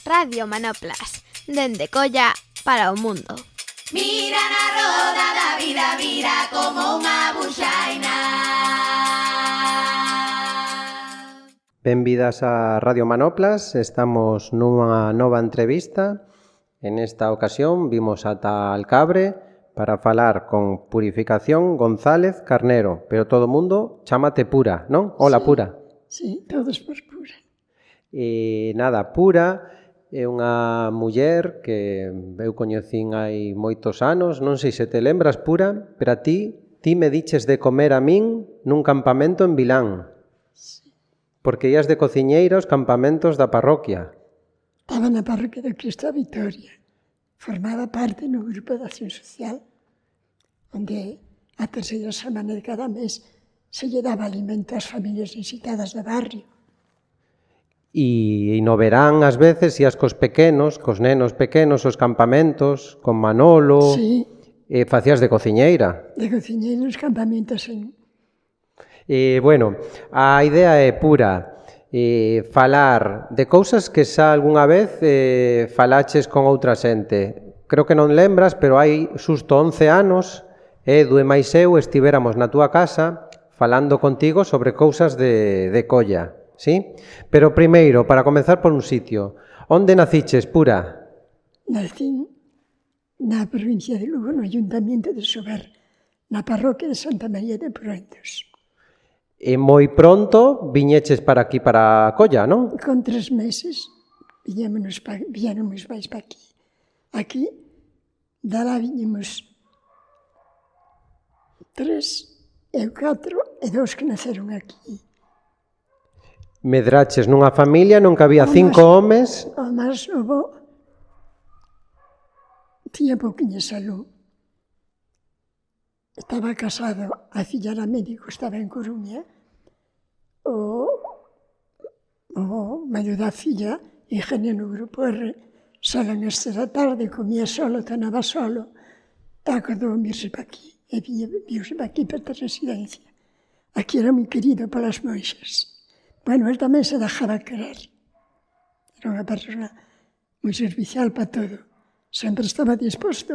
Radio Manoplas, dende Colla para o mundo. Mira na roda da vida, vira como unha buxaina. Benvidas a Radio Manoplas, estamos nunha nova entrevista. En esta ocasión vimos ata Alcabre para falar con Purificación González Carnero, pero todo o mundo chámate Pura, non? Hola, sí. Pura. Sí, todos por Pura. E nada, Pura é unha muller que eu coñecín hai moitos anos, non sei se te lembras, Pura, pero a ti me diches de comer a min nun campamento en Vilán. Sí. Porque ías de cociñeira aos campamentos da parroquia. Estaba na parroquia do Cristo da Vitoria. Formaba parte no grupo de acción social, onde a terceira semana de cada mes se lle daba alimento ás familias necesitadas do barrio. E no verán, ás veces, ías cos pequenos, cos nenos pequenos, aos campamentos, con Manolo, sí. E facías de cociñeira. De cociñeira nos campamentos en... Bueno, a idea é Pura, falar de cousas que xa algunha vez falaches con outra xente. Creo que non lembras, pero hai xusto 11 anos, Edu e máis eu estivéramos na túa casa falando contigo sobre cousas de Colla, sí? Pero primeiro, para comezar por un sitio, onde naciches, Pura? Nacín na provincia de Lugo, no Ayuntamiento de Sober, na parroquia de Santa María de Proentos. E moi pronto viñeches para aquí, para Colla, non? Con 3 meses viñamos máis para aquí. Aquí, dará viñemos 3, eu 4 e 2 que naceron aquí. Medraches nunha familia non que había 5 homes. O máis novo tiña pouquiña salud. Estaba casado, a filla era médico, estaba en Coruña. O medio da filla, ingeniero no grupo R, sala nesta da tarde, comía solo, cenaba solo, e acordou a virse para aquí. E viuse para aquí, para esta residencia. Aquí era moi querido polas monxas. Bueno, él tamén se dejaba querer. Era unha persona moi servicial para todo. Sempre estaba disposto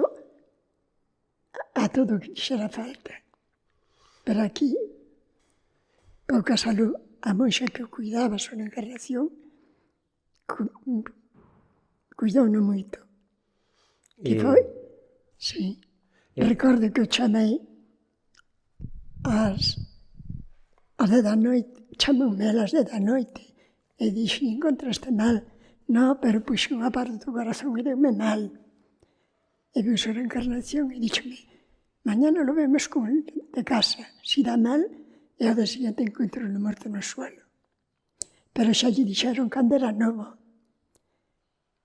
a todo o que quixera falta. Pero aquí, pouca salud, a monxa que o cuidaba, a súa encarnación, cuidou-no moito. Que foi? Sí. Recordo que o chamei ás 10 da noite, chamoume elas 10 da noite, e dixo, encontraste mal? No, pero puxe unha parte do corazón e deu-me mal. E viu a reencarnación e díxome, mañana lo vemos de casa, si dá mal, e ao día seguinte encontro no morto no suelo. Pero xa lle dixeron cando era novo.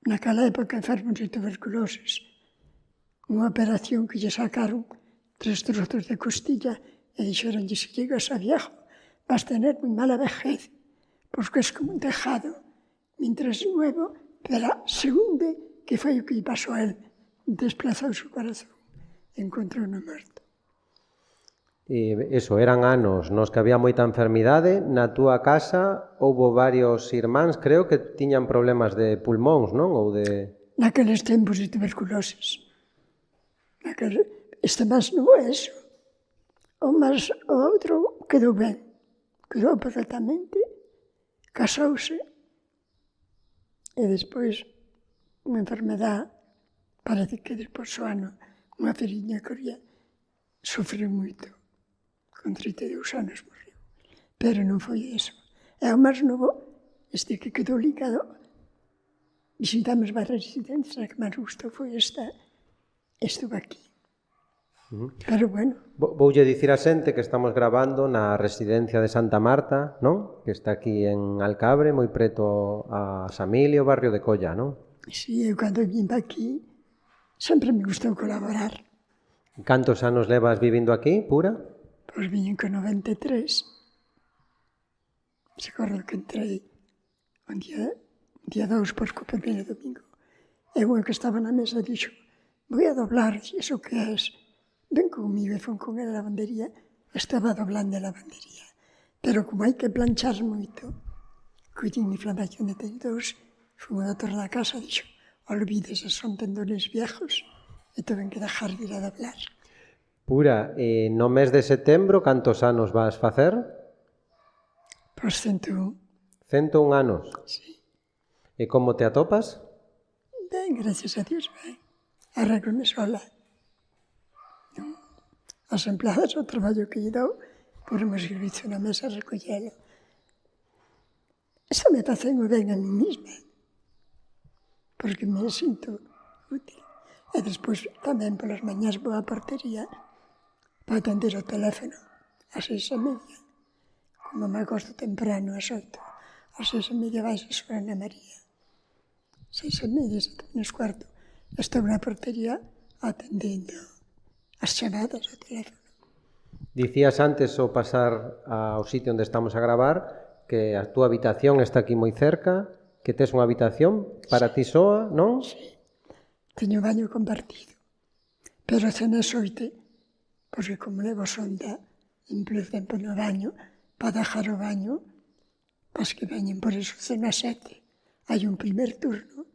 Naquela época enfermos de tuberculoses. Unha operación que lle sacaron 3 trozos de costilla e dixeronlle, se llegas a viejo, vas tener moi mala vejez, porque es como un tejado. Mientras nuevo, pero segundo que foi o que lle pasou a él, desplazou o corazón, encontrou no morto. Eso, eran anos nos que había moita enfermidade. Na túa casa houbo varios irmáns, creo que tiñan problemas de pulmóns, non? Ou de... Naqueles tempos de tuberculoses. Este máis non é eso. O outro quedou ben. Quedou perfectamente, casouse e despois unha enfermedade, parece que despois do ano, unha feriña que había, sofreu moito. Con 32 anos morreu. Pero non foi eso. É o máis novo, este que quedou ligado. Visitamos varias residencias, a que máis gustou foi esta. Estuve aquí. Pero bueno. Voulle dicir a xente que estamos grabando na residencia de Santa Marta, non? Que está aquí en Alcabre, moi preto a Samilio, barrio de Colla, non? Sí, eu cando vim aquí, sempre me gustou colaborar. Cantos anos levas vivindo aquí, Pura? Pois viñen con 93. Se acordo que entrei un día 2 por o primeiro domingo. E o que estaba na mesa dixo, voy a doblar, iso que es? Ven comigo, e fun con a lavandería, estaba doblando a lavandería. Pero como hai que planchar moito, que tiña inflamación de tentos, Fue o doutor da casa e dixo, olvídese, son tendones viejos e tuven que dejar de ir a doblar. Pura, no mes de setembro, cantos anos vas facer? Pois 101. 101 anos. Sí. E como te atopas? Ben, gracias a Dios, ben. Arreglome sola. As empleadas o traballo que lle dou, por o meu servicio na mesa recollelo. Eso me facen o ben a mí misma, porque me sinto útil. E despois tamén polas mañás vou á portería para atender o teléfono ás 6:30. Como me agosto temprano ás 8, ás 6:30 vais a súa Ana María. 6:30, 7:15. Estou na portería atendendo as chamadas ao teléfono. Dicías antes ao pasar ao sitio onde estamos a gravar que a túa habitación está aquí moi cerca, que tes unha habitación para ti soa, non? Sí. Teño baño compartido. Pero se nas 8, porque como levo sonda, empleo tempo no baño, para dejar o baño, pas que veñen, por eso se nas 7. Hai un primer turno,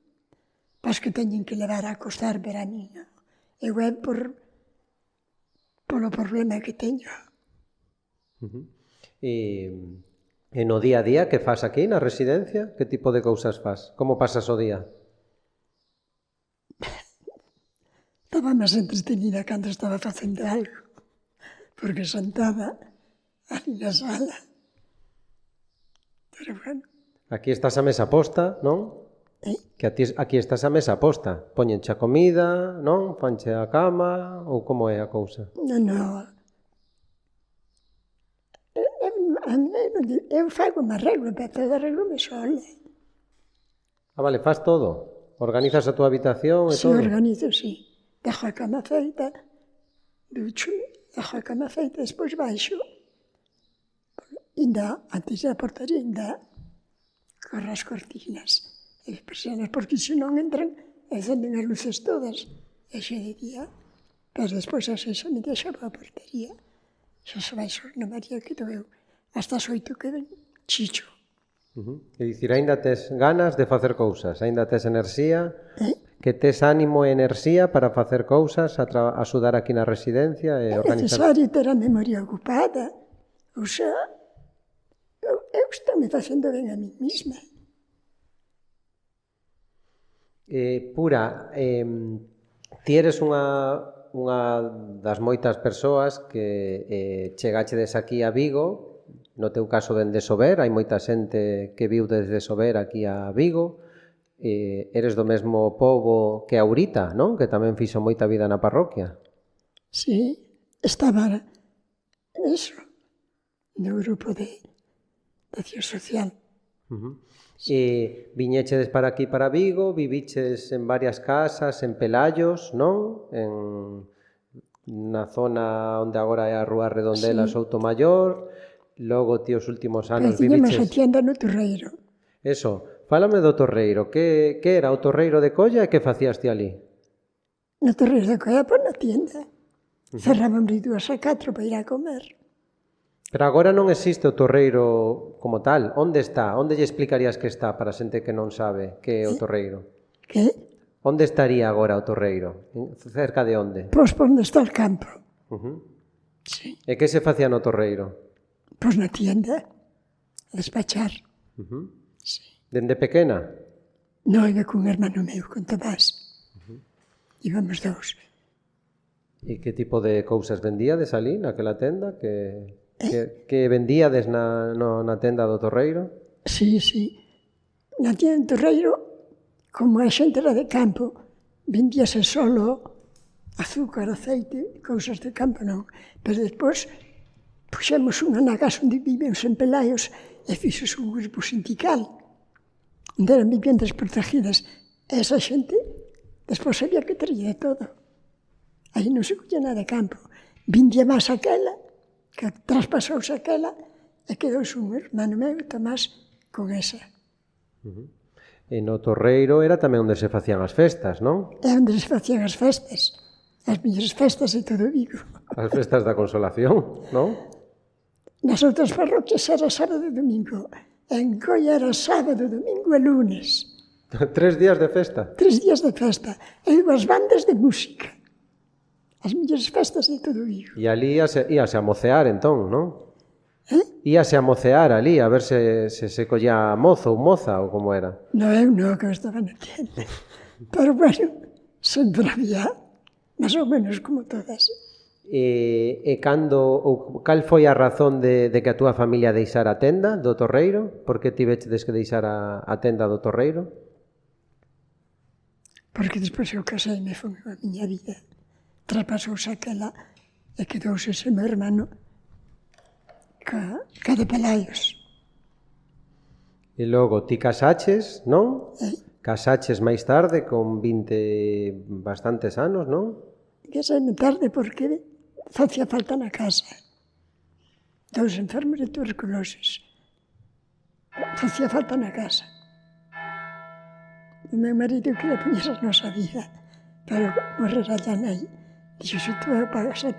pas que teñen que levar a acostar veraniño. Eu é polo problema que teño. E no día a día, que fas aquí na residencia? Que tipo de cousas fas? Como pasas o día? Estaba máis entretenida cando estaba facendo algo, porque sentada ali na sala. Pero bueno. Aquí estás a mesa posta, non? Que aquí estás a mesa posta. Póñenche a comida, non? Fanche a cama, ou como é a cousa? Non. Eu fago un arreglo, pero todo arreglo-me sola. Ah, vale, fas todo? Organizas a túa habitación e Si todo? organizo, si. Dejo a cama feita, ducho, dejo a cama feita, despois baixo. Ainda, antes da portaría, ainda corro as cortinas e as persianas, porque se non entran, encenden as luces todas, e xe de día. Pero despois as 6:30 xa vou a portaría. Xa se vai Ana María que do eu. Hasta as 8 que ven, chicho. É dicir, aínda tes ganas de facer cousas, aínda tes enerxía, que tes ánimo e enerxía para facer cousas, axudar aquí na residencia e É organizar... necesario ter a memoria ocupada. O xa, eu estou me facendo ben a mí misma. Pura, ti eres unha das moitas persoas que chegachedes aquí a Vigo. No teu caso dende Sober, hai moita xente que viu desde Sober aquí a Vigo. Eres do mesmo pobo que Aurita, non? Que tamén fixo moita vida na parroquia. Sí, estaba eso, no grupo de acción social. Viñechedes para aquí, para Vigo, viviches en varias casas, en Pelallos, non? Na zona onde agora é a Rúa Redondela, sí. Soutomaior. Logo, ti, os últimos anos viviches... Pero tiñamos a tienda no Torreiro. Eso, fálame do Torreiro. Que era o Torreiro de Colla e que facías ti ali? No Torreiro de Colla, pois na tienda. Cerraban de 2 a 4 para ir a comer. Pero agora non existe o Torreiro como tal. Onde está? Onde lle explicarías que está para a xente que non sabe que é o Torreiro? Que? Onde estaría agora o Torreiro? Cerca de onde? Pois por onde está o campo. Sí. E que se facía no Torreiro? Pois na tienda, a despachar. Sí. Dende pequena? Non, iba cun hermano meu, con Tomás. Íbamos 2. E que tipo de cousas vendíades ali, naquela tenda? Que vendíades na tenda do Torreiro? Sí. Na tienda do Torreiro, como a xente era de campo, vendíase solo azúcar, aceite, cousas de campo non. Pero despois puxemos unha na casa onde vivemos en Pelallos e fixos un grupo sindical onde eran viviendas protegidas. E esa xente despois había que traía todo. Aí non se collía nada de campo. Vindía máis aquela, que traspasouse aquela, e quedouse un hermano meu, Tomás, con esa. E no Torreiro era tamén onde se facían as festas, non? É onde se facían as festas. As mellores festas de todo Vigo. As festas da Consolación, non? Nas outras parroquias era sábado e domingo. En Colla era sábado, domingo e lunes. 3 días de festa? 3 días de festa. E unhas bandas de música. As mellores festas de todo Vigo. E ali íase a mocear, entón, non? Íase a mocear ali, a ver se collía mozo ou moza, ou como era. Non, eu non, que eu estaba na tienda. Pero, bueno, sempre había, máis ou menos como todas. E cal foi a razón de que a túa familia deixara a tenda do Torreiro? Por que tiveches que deixar a tenda do Torreiro? Porque despois eu casei e foi a miña vida. Trapasouse aquela e quedouse ese meu hermano ca de Pelaios. E logo ti casaches, non? Casaches máis tarde, con 20 bastantes anos, non? Caseime tarde porque facía falta na casa. 2 enfermos de tuberculosis. Facía falta na casa. O meu marido quería poñer a nosa vida, pero morrera ya nai. Dixo, se tú pagas a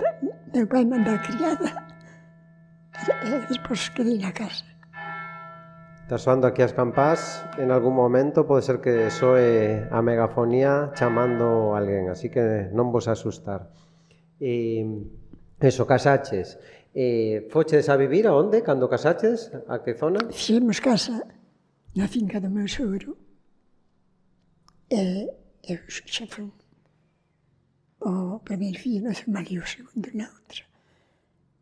meu pai manda a criada. E despois quedei na casa. Está soando aquí as campás, en algún momento pode ser que soe a megafonía chamando a alguén, así que non vos asustar. Eso, casaches. Fochedes a vivir a onde, cando casaches? A que zona? Fixemos casa na finca do meu sogro. E eu xa fui o primeiro fillo no Somalia, o segundo na outra.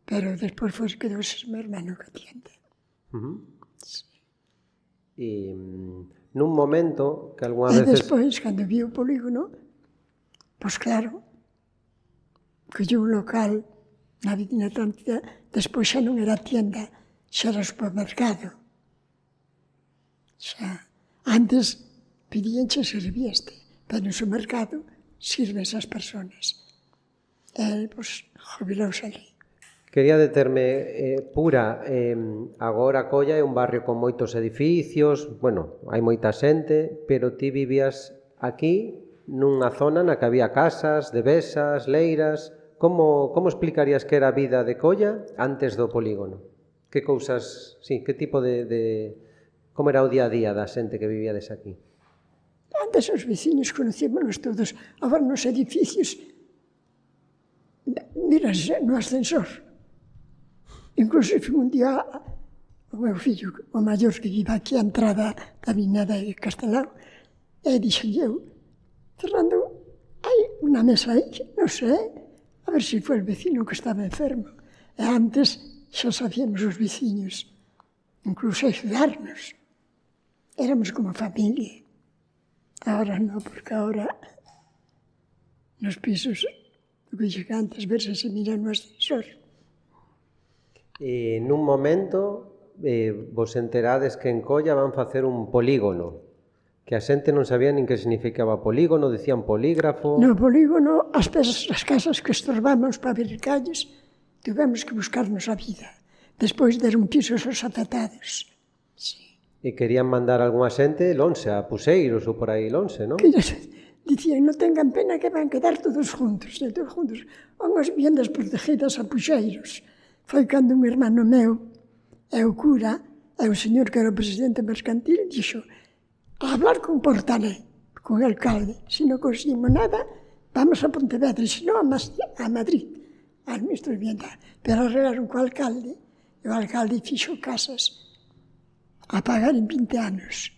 Pero despois foi que quedouse o meu hermano que atiende. E nun momento que algunha E veces... despois, cando vi o polígono, pois claro, colleu un local na Avenida Atlântida, despois xa non era tienda, xa era supermercado. Xa, antes pedíanche servíaste, pero no supermercado sirves ás persoas. E, pois, jubilouse ali. Quería determe, Pura, agora Colla é un barrio con moitos edificios, bueno, hai moita xente, pero ti vivías aquí nunha zona na que había casas, devesas, leiras. Como explicarías que era a vida de Colla antes do polígono? Que cousas, sí, que tipo de como era o día a día da xente que vivíades aquí? Antes os veciños conocíamos todos, agora nos edificios, miras no ascensor. Incluso fui un día o meu fillo, o maior que vive aquí a entrada da Avenida de Castelao, e dixenlle eu, Fernando, hai unha mesa aí, non sei, a ver se foi o vecino que estaba enfermo. E antes xa sabíamos os veciños, incluso axudarnos. Éramos como familia. Ahora non, porque ahora nos pisos, o que chega antes, verse se mira no ascensor. Nun momento, vos enterades que en Colla van facer un polígono, que a xente non sabía nin que significaba polígono, decían polígrafo... No polígono, as casas que estorbamos para abrir calles, tivemos que buscarnos a vida. Despois deron pisos aos afetados. Sí. E querían mandar algunha xente lonxe, a Puseiros ou por aí lonxe, non? Que dicían, non tengan pena que van quedar todos juntos, unhas vivendas protegidas a Puxeiros. Foi cando un hermano meu, e o cura, e o señor que era o presidente mercantil, dixo, a hablar con Portalé, con el alcalde, se non conseguimos nada, vamos a Pontevedra, se non a Madrid, al ministro de Vivienda. Pero arreglaron co alcalde, e o alcalde fixo casas a pagar en 20 anos.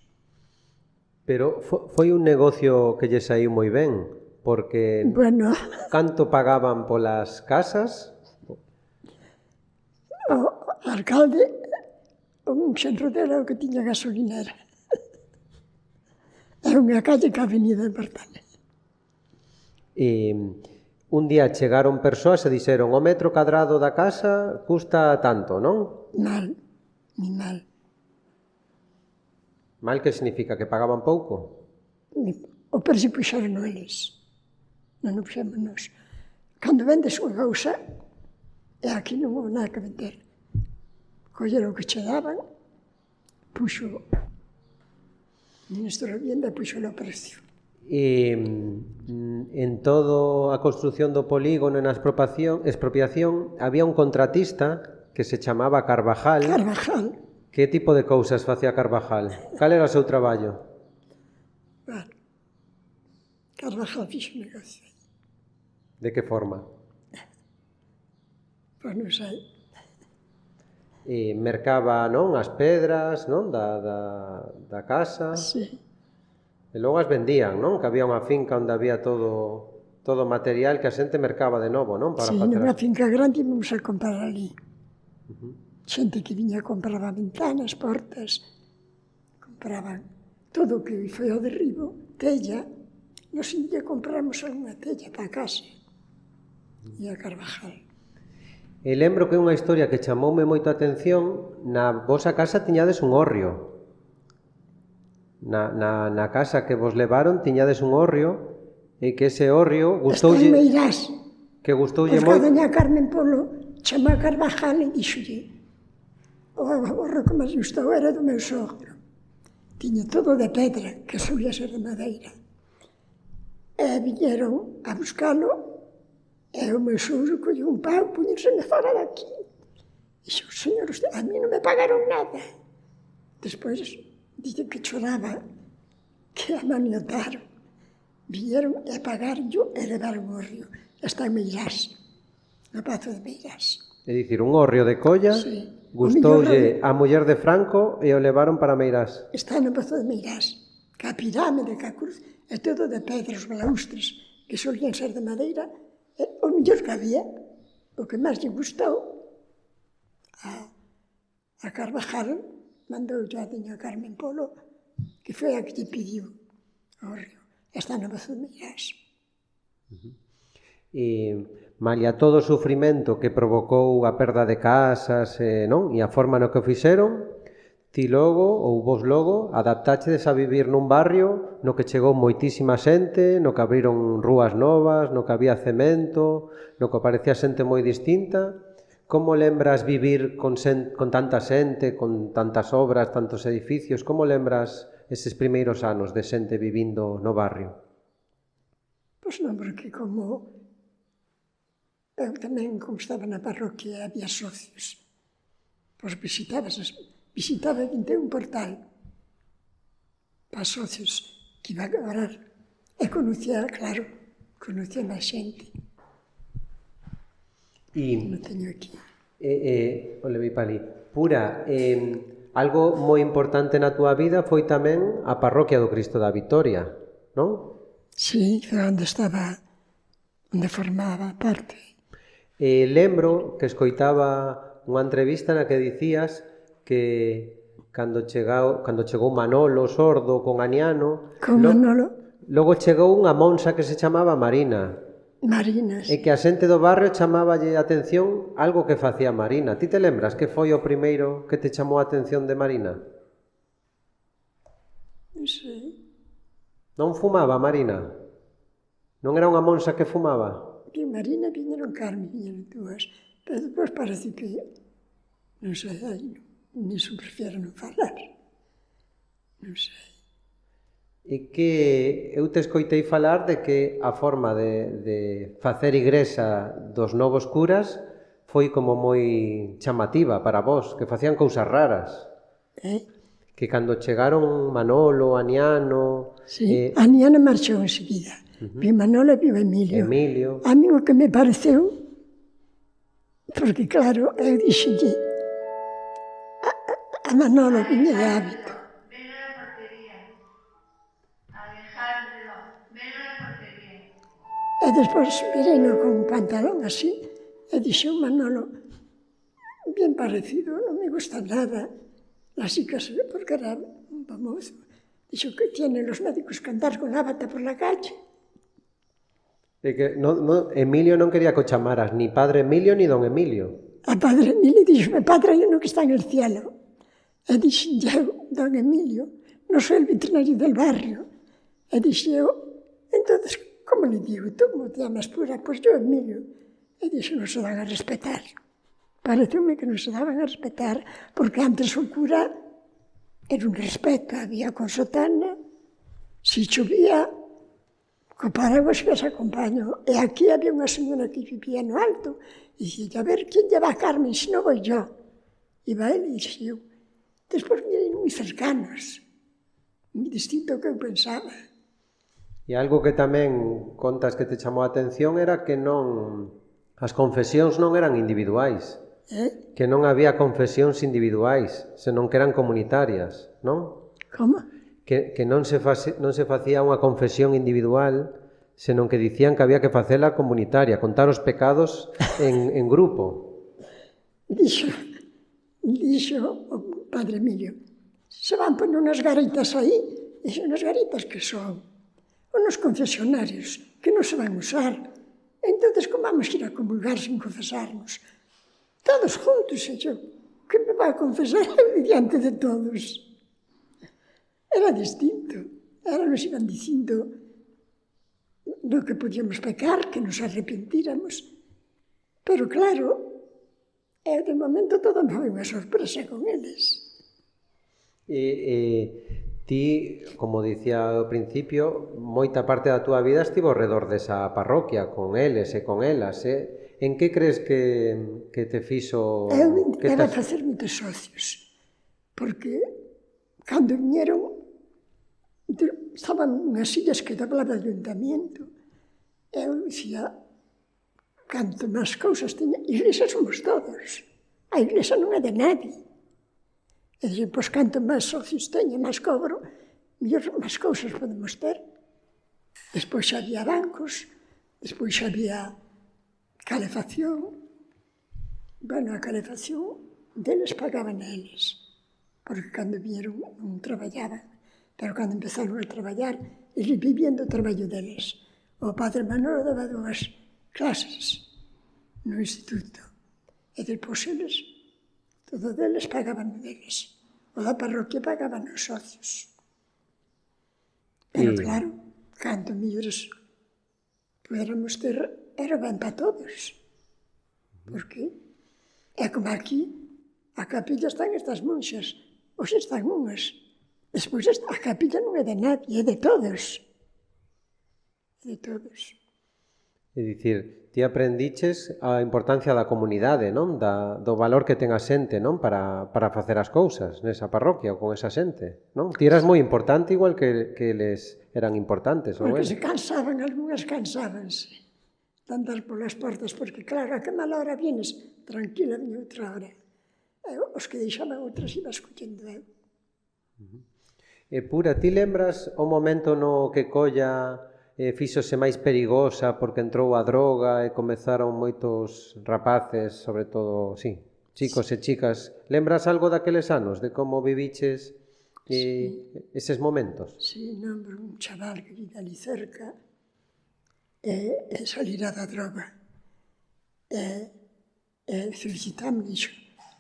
Pero foi un negocio que lle saiu moi ben, porque bueno, canto pagaban polas casas? O alcalde, un xenrodero que tiña gasolinera. Era unha calle que a avenida de Portales. E un día chegaron persoas e dixeron o metro cadrado da casa custa tanto, non? Mal, ni mal. Mal que significa? Que pagaban pouco? O precio puxaron eles. Non o puxamos nós. Cando vendes unha cousa, e aquí non houve nada que vender. Colleron o que che daban, puxo o ministro de Vivienda, puxo o precio. E en todo a construción do polígono e na expropiación había un contratista que se chamaba Carvajal. Carvajal. Que tipo de cousas facía Carvajal? Cal era o seu traballo? Carvajal fixo negocio. De que forma? Pois non sei. E mercaba, non, as pedras, non, da casa. Sí. E logo as vendían, non? Que había unha finca onde había todo material que a xente mercaba de novo, non? Para Sí, facer nunha finca grande íbamos a comprar ali. Xente que viña compraba ventanas, portas, compraban todo o que foi ao derribo, tella. Nos un día compramos unha tella para a casa. E a Carvajal. E lembro que unha historia que chamoume moito a atención, na vosa casa tiñades un hórreo. Na casa que vos levaron tiñades un hórreo e que ese hórreo Está en gustoulle Meirás. que gustoulle Pois que a moito. doña Carmen Polo chamou a Carvajal e dixolle o hórreo que máis gustou era do meu sogro. Tiña todo de pedra, que solía ser de madeira. E viñeron a buscalo. E o meu sogro colleu un pau, puñerseme fora daqui. Dixo, señor, usted, a mí non me pagaron nada. Despois, dice que choraba, que a maniotaron. Viñeron a pagarlo e levaron o río. Está en Meirás, no Pazo de Meirás. É dicir, un hórreo de colla, Sí. gustoulle a muller de Franco e o levaron para Meirás. Está no Pazo de Meirás, ca pirámide, ca cruz, é todo de pedras, balaustres, que solían ser de madeira. O mellor que había, o que máis lle gustou, a Carvajal mandou a doña Carmen Polo, que foi a que lle pediu o río. Está no Pazo de Meirás. E malia todo o sufrimento que provocou a perda de casas, non? E a forma no que o fixeron, ti logo, ou vos logo, adaptáchedes a vivir nun barrio no que chegou moitísima xente, no que abriron rúas novas, no que había cemento, no que aparecía xente moi distinta. Como lembras vivir con tanta xente, con tantas obras, tantos edificios? Como lembras eses primeiros anos de xente vivindo no barrio? Pois non, porque como eu tamén, como estaba na parroquia, había socios, pois visitaba 21 portal para socios que iba a orar. E conocía, claro, conocía máis xente. Non teño aquí. Olevei Pali, Pura, algo moi importante na túa vida foi tamén a parroquia do Cristo da Vitoria, non? Sí, foi onde estaba, onde formaba parte. Lembro que escoitaba unha entrevista na que dicías que cando chegou Manolo sordo con Aniano, Manolo, logo chegou unha monxa que se chamaba Marina, Marinas. e que a xente do barrio chamáballe a atención algo que facía Marina. Ti te lembras que foi o primeiro que te chamou a atención de Marina? Non sei. Non fumaba Marina? Non era unha monxa que fumaba? Que Marina viñeron Carmen, viñeron dúas. Pero depois parece que, non sei, aí niso prefiero non falar. Non sei. E que eu te escoitei falar de que a forma de facer igrexa dos novos curas foi como moi chamativa para vos, que facían cousas raras. Que cando chegaron Manolo, Aniano... Sí, Aniano marchou enseguida. Vi Manolo e vi Emilio. A mí o que me pareceu, porque claro, eu dixenlle a Manolo viña de hábito. E despois vireino con un pantalón así, e dixo Manolo, bien parecido, non me gusta nada. Las chicas, porque era un famoso, dixo que tienen los médicos que andar con la bata por la calle. E que Emilio non quería que o chamaras, ni padre Emilio ni don Emilio. A padre Emilio dixo, padre hay uno que está en el cielo. E dixo, yo, don Emilio, no soy el veterinario del barrio. E dixo eu, entonces, como le digo, tú como te llamas Pura? Pues yo Emilio. E dixo, non se dan a respetar. Pareceume que non se daban a respetar, porque antes o cura era un respeto, había con sotana, si chovía, co paraguas que se acompaño. E aquí había unha señora que vivía no alto, e dixo, a ver, ¿quién lleva a Carmen? Si no voy yo. Iba ele e dixo eu. Despois miren moi cercanos, moi distinto ao que eu pensaba. E algo que tamén contas que te chamou a atención era que non... As confesións non eran individuais. Que non había confesións individuais, senón que eran comunitarias, non? Como? Que non se facía unha confesión individual, senón que dicían que había que facela comunitaria, contar os pecados en grupo. Dixo o padre Emilio, se van poner unhas garitas aí, dixo, unhas garitas que son unos confesionarios que non se van usar. Entonces, como vamos ir a comulgar sin confesarnos? Todos juntos, e yo, que me va a confesar diante de todos? Era distinto. Ahora nos iban dicindo do que podíamos pecar, que nos arrepentíramos. Pero claro, de momento todo me foi unha sorpresa con eles. Ti, como dicía ao principio, moita parte da túa vida estivo ao redor desa parroquia, con eles e con elas. En que crees que te fixo... Eu intentaba facer moitos socios, porque cando viñeron, estaban unhas sillas que doblaba o ayuntamiento, eu dicía, canto máis cousas teña, a iglesia somos todos, a iglesia non é de nadie. E dixen, pois canto máis socios teña, máis cobro, máis cousas podemos ter. Despois xa había bancos, despois xa había calefacción. Bueno, a calefacción deles pagaban a eles, porque cando vieron non traballaban, pero cando empezaron a traballar, eles vivían do traballo deles. O padre Manolo daba 2 clases no instituto, e depois eles, todo deles pagaban deles. O da parroquia pagaban os socios. Pero claro, canto mellores podéramos ter, era ben para todos. Porque é como aquí, a capilla están estas monxas, hoxe están unhas. Despois a capilla non é de nadie, é de todos. De todos. É dicir, ti aprendiches a importancia da comunidade, non? Do valor que ten a xente, non? Para facer as cousas nesa parroquia ou con esa xente, non? Ti eras moi importante igual que eles eran importantes, ou porque se cansaban, algunhas cansábanse. Tantas polas portas, porque claro, a que mala hora vienes, tranquila, viña outra hora. Os que deixaban outras iba escollendo eu. E Pura, ti lembras o momento no que Colla fíxose máis perigosa porque entrou a droga e comezaron moitos rapaces, sobre todo, sí, chicos e chicas. Lembras algo daqueles anos, de como viviches eses momentos? Sí, lembro un chaval que vive ali cerca e salira da droga. Felicitame, dixo,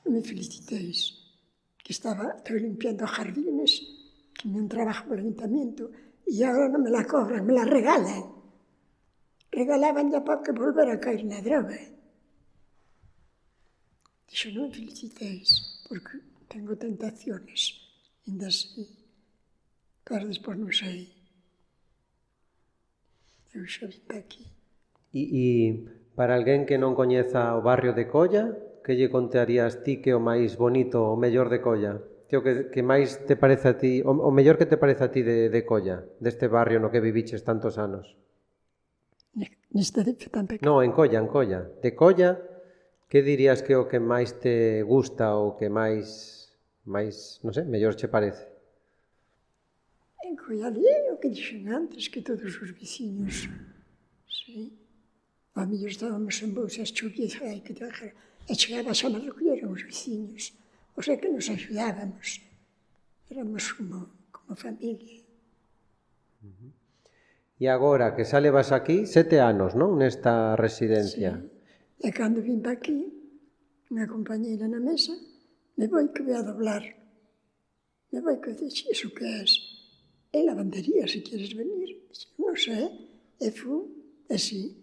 non me feliciteis, que estou limpiando jardines, que me un trabajo polo ayuntamiento, e agora non me la cobran, me la regalan. Regalaban ya para que volver a caer na droga. Dixo, non me feliciteis, porque tengo tentaciones, ainda así, pero despois non sei. Eu xa vim para aquí. E para alguén que non coñeza o barrio de Colla, que lle contarías ti que o máis bonito, o mellor de Colla? O que máis te parece a ti, o mellor que te parece a ti de Colla, deste barrio no que viviches tantos anos? Neste de tan pequeno? No, en Colla. De Colla, que dirías que o que máis te gusta ou que máis, non sei, mellor che parece? En Colla ali, o que dixen antes, que todos os veciños, sí. A mellor estábamos en bolsas chupias, e chegaba a me recolleron os veciños. O sea que nos axudábamos. Éramos como familia. E agora que xa levas aquí 7 anos, non? Nesta residencia. Sí. E cando vim para aquí, unha compañeira na mesa, me voi que voy a doblar. Me voi que dixe, iso que és? É lavandería, se quieres venir. Dixe, non sei. E fun, e sí.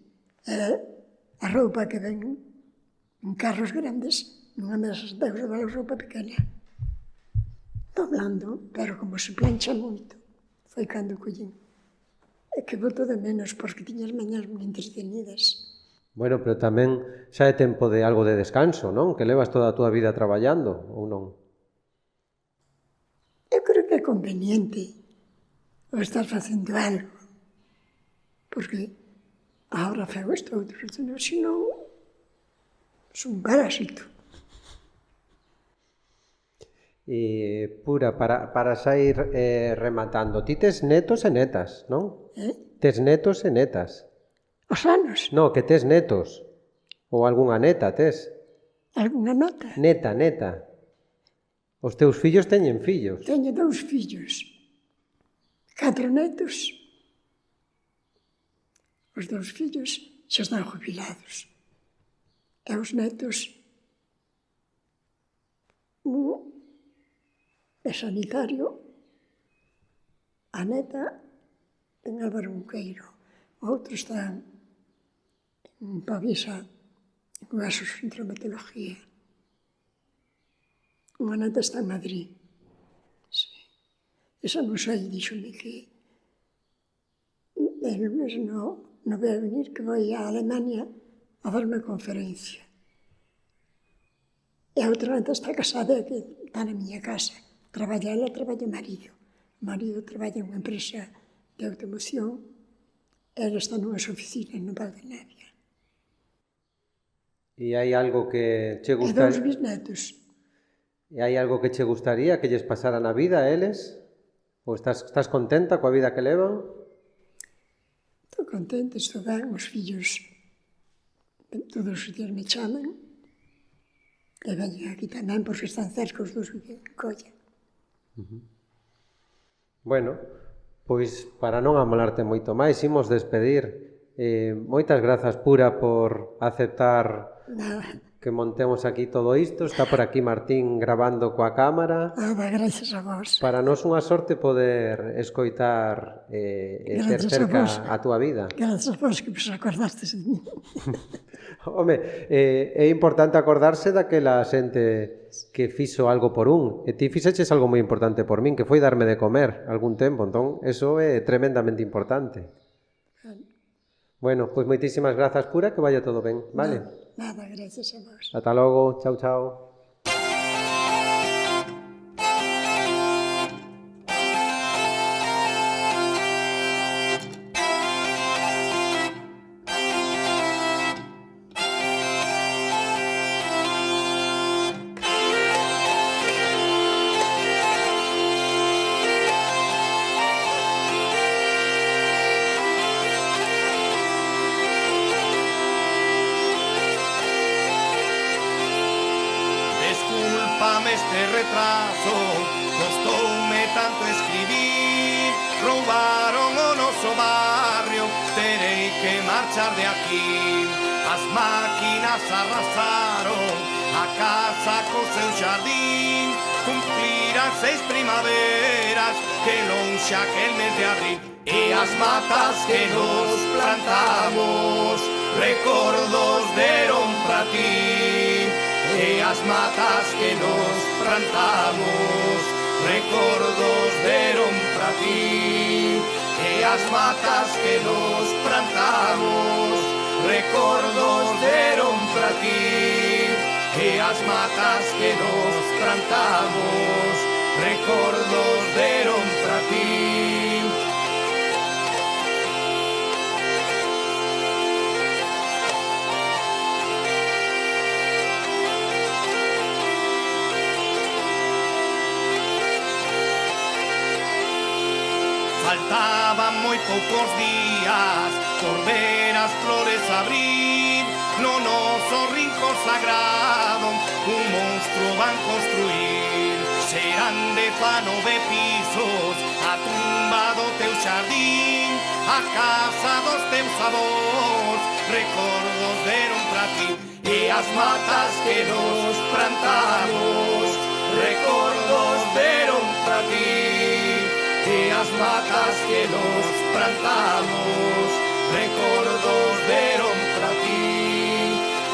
A roupa que ven en carros grandes, nunha mesa deus levar a roupa pequena. Doblando, pero como se plancha moito, foi cando collín. E que boto de menos, porque tiña as mañas moi entretenidas. Bueno, pero tamén xa é tempo de algo de descanso, non? Que levas toda a túa vida traballando, ou non? Eu creo que é conveniente o estar facendo algo. porque agora fego isto outro, senón son un parásito. Pura, para sair rematando, ti tes netos e netas, non? Tes netos e netas. Os anos, No, que tes netos. Ou algunha neta tes. algunha nota. Neta. Os teus fillos teñen fillos. Teño 2 fillos, 4 netos. Os 2 fillos xa están jubilados. E os netos, un é sanitario, a neta en Álvaro Munqueiro, o outro está en Pavisa, en Huesos en traumatología. Unha neta está en Madrid. Sí. Esa non sei, díxome que el lunes non vai a venir, que vai a Alemania a dar unha conferencia. E a outra neta está casada, que está na miña casa. Traballa ela, traballa o marido. O marido traballa en unha empresa de automoción, ela está nunhas oficinas no Valdenavia. E hai algo que che E 2 gustaría? bisnetos. E hai algo que che gustaría que lles pasara na vida a eles? Ou estás contenta coa vida que levan? Estou contente, estou ben, os fillos todos os días me chaman e veñen aquí tamén porque están cerca os 2 viven en Colla. Bueno, pois para non amolarte moito máis, imos despedir. Moitas grazas, Pura, por aceptar Nada, que montemos aquí todo isto. Está por aquí Martín grabando coa cámara. gracias a vos. Para nós unha sorte poder escoitar e ter Gracias a cerca vos. a túa vida. Gracias a vos que vos acordastes de mí. Home, é importante acordarse daquela xente que fixo algo por un. E ti fixeches algo moi importante por min, que foi darme de comer algún tempo. Entón, eso é tremendamente importante. Bueno, pois moitísimas grazas, Pura, que vaya todo ben, vale? Nada, gracias a vos. Ata logo, chao. Descúlpame este retraso, costoume tanto escribir. Roubaron o noso barrio, terei que marchar de aquí. As máquinas arrasaron a casa co seu xardín. Cumplirán 6 primaveras que lonxe aquel mes de abril. E as matas que nos plantamos recordos deron pra ti. E as matas que nos plantamos recordos deron pra ti. E as matas que nos plantamos recordos deron pra ti. E as matas que nos plantamos recordos deron pra ti. Faltaban moi poucos días por ver as flores abrir. No noso rincón sagrado un monstruo van construir. Serán de 19 pisos a tumba do teu xardín, a casa dos teus avós, recordos deron pra ti. E as matas que nos plantamos, recordos deron pra ti. E as matas que nos plantamos recordos deron pra ti.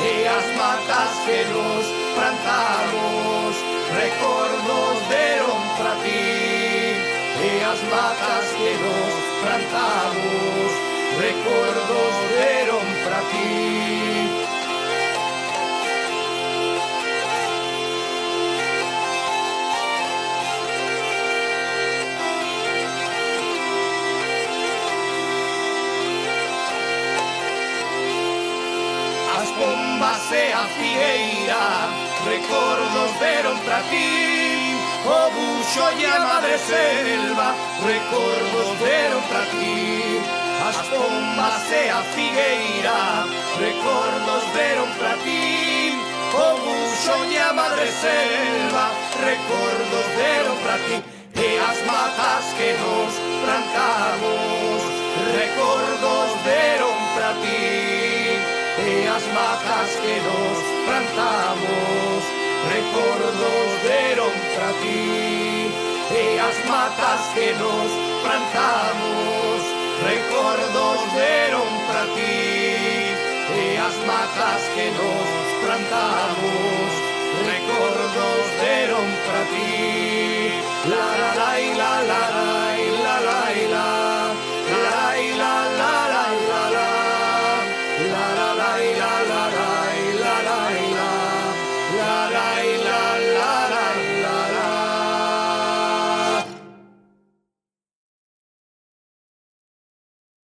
E as matas que nos plantamos recordos deron pra ti. E as matas que nos plantamos recordos deron pra ti. figueira, recordos deron pra ti. O buxo e a madre selva, recordos deron pra ti. As pombas e a figueira, recordos deron pra ti. O buxo e a madre selva, recordos deron pra ti. E as matas que nos plantamos, recordos deron pra ti. E as matas que nos plantamos, recordos deron pra ti. E as matas que nos plantamos, recordos deron pra ti. E as matas que nos plantamos, recordos deron pra ti. La